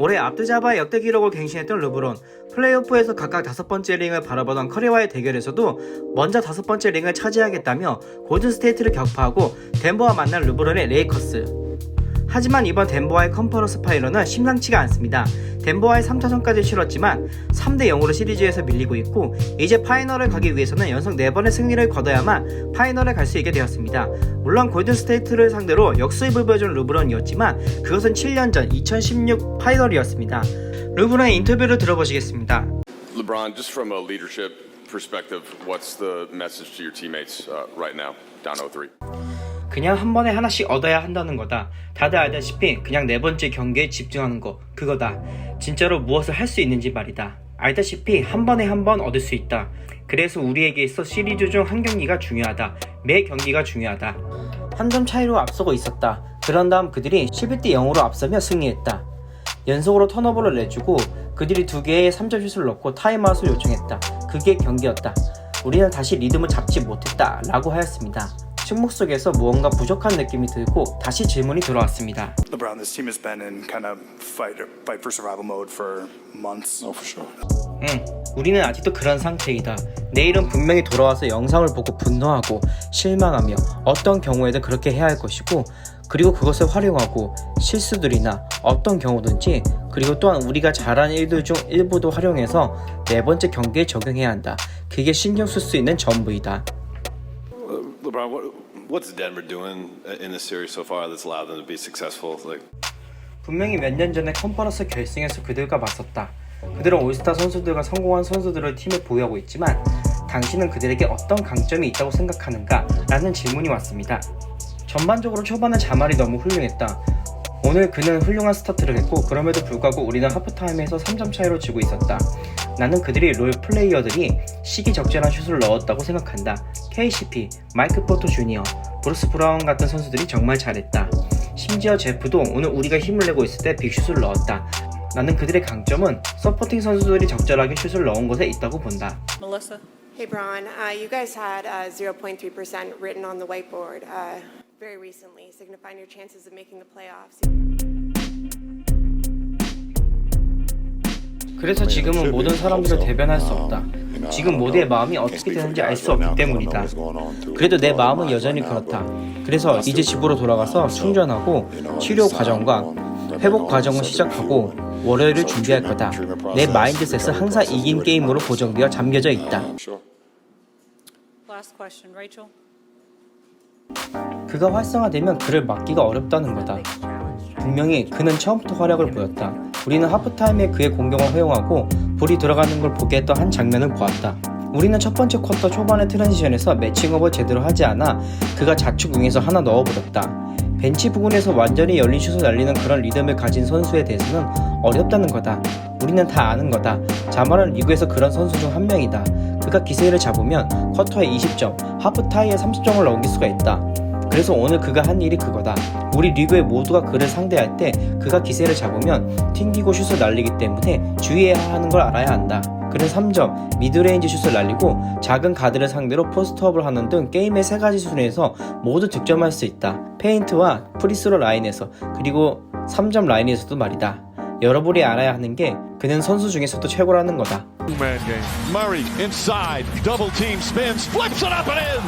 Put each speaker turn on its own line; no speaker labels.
올해 압드자바의 역대 기록을 갱신했던 르브론, 플레이오프에서 각각 5번째 링을 바라보던 커리와의 대결에서도 먼저 5번째 링을 차지하겠다며 골든스테이트를 격파하고 덴버와 만난 르브론의 레이커스. 하지만 이번 덴버와의 컨퍼런스 파이널은 심상치가 않습니다. 덴버와의 3차전까지 치렀지만 3대0으로 시리즈에서 밀리고 있고 이제 파이널을 가기 위해서는 연속 4번의 승리를 거둬야만 파이널에 갈 수 있게 되었습니다. 물론 골든스테이트를 상대로 역수입을 보여준 르브론이었지만 그것은 7년 전 2016 파이널이었습니다. 르브론의 인터뷰를 들어보시겠습니다.
LeBron, just from a leadership perspective, what's the message to your teammates right now, down 0-3?
그냥 한 번에 하나씩 얻어야 한다는 거다. 다들 알다시피 그냥 4번째 경기에 집중하는 거, 그거다. 진짜로 무엇을 할 수 있는지 말이다. 알다시피 한 번에 한 번 얻을 수 있다. 그래서 우리에게 있어 시리즈 중 한 경기가 중요하다. 매 경기가 중요하다. 한 점 차이로 앞서고 있었다. 그런 다음 그들이 11대0으로 앞서며 승리했다. 연속으로 턴오버를 내주고 그들이 2개의 3점 슛을 넣고 타임아웃을 요청했다. 그게 경기였다. 우리는 다시 리듬을 잡지 못했다 라고 하였습니다. 침묵 속에서 무언가 부족한 느낌이 들고 다시 질문이 들어왔습니다.
LeBron, this team has been in kind of fight for survival mode for months.
Oh, for sure.
우리는 아직도 그런 상태이다. 내일은 분명히 돌아와서 영상을 보고 분노하고 실망하며 어떤 경우에든 그렇게 해야 할 것이고 그리고 그것을 활용하고 실수들이나 어떤 경우든지 그리고 또한 우리가 잘하는 일들 중 일부도 활용해서 4번째 경기에 적용해야 한다. 그게 신경 쓸 수 있는 전부이다.
LeBron, what's Denver doing in this series so far that's allowed them to be successful?
분명히 몇 년 전에 컨퍼런스 결승에서 그들과 맞섰다. 그들은 올스타 선수들과 성공한 선수들을 팀에 보유하고 있지만 당신은 그들에게 어떤 강점이 있다고 생각하는가? 라는 질문이 왔습니다. 전반적으로 초반에 자말이 너무 훌륭했다. 오늘 그는 훌륭한 스타트를 했고 그럼에도 불구하고 우리는 하프타임에서 3점 차이로 지고 있었다. 나는 그들이 롤 플레이어들이 시기적절한 슛을 넣었다고 생각한다. KCP, 마이클 포터 주니어, 브루스 브라운 같은 선수들이 정말 잘했다. 심지어 제프도 오늘 우리가 힘을 내고 있을 때 빅슛을 넣었다. 나는 그들의 강점은 서포팅 선수들이 적절하게 슛을 넣은 곳에 있다고 본다.
Melissa?
Hey, Bron. You guys had 0.3% written on the whiteboard very recently, signifying your chances of making the playoffs.
그래서 지금은 모든 사람들을 대변할 수 없다. 지금 모두의 마음이 어떻게 되는지 알 수 없기 때문이다. 그래도 내 마음은 여전히 그렇다. 그래서 이제 집으로 돌아가서 충전하고 치료 과정과 회복 과정을 시작하고 월요일을 준비할 거다. 내 마인드셋은 항상 이긴 게임으로 고정되어 잠겨져 있다.
Last question, Rachel.
그가 활성화되면 그를 막기가 어렵다는 거다. 분명히 그는 처음부터 활약을 보였다. 우리는 하프타임에 그의 공격을 허용하고 볼이 들어가는 걸 보게 했던 한 장면을 보았다. 우리는 첫 번째 쿼터 초반의 트랜지션에서 매칭업을 제대로 하지 않아 그가 좌측윙에서 하나 넣어버렸다. 벤치 부근에서 완전히 열린 슛을 날리는 그런 리듬을 가진 선수에 대해서는 어렵다는 거다. 우리는 다 아는 거다. 자말은 리그에서 그런 선수 중 한 명이다. 그가 기세를 잡으면 쿼터에 20점, 하프타이에 30점을 넘길 수가 있다. 그래서 오늘 그가 한 일이 그거다. 우리 리그의 모두가 그를 상대할 때 그가 기세를 잡으면 튕기고 슛을 날리기 때문에 주의해야 하는 걸 알아야 한다. 그는 3점, 미드레인지 슛을 날리고 작은 가드를 상대로 포스트업을 하는 등 게임의 3가지 수준에서 모두 득점할 수 있다. 페인트와 프리스로 라인에서 그리고 3점 라인에서도 말이다. 여러분이 알아야 하는 게 그는 선수 중에서도 최고라는 거다.
Man game. Murray inside, double team spins, flips it up and in.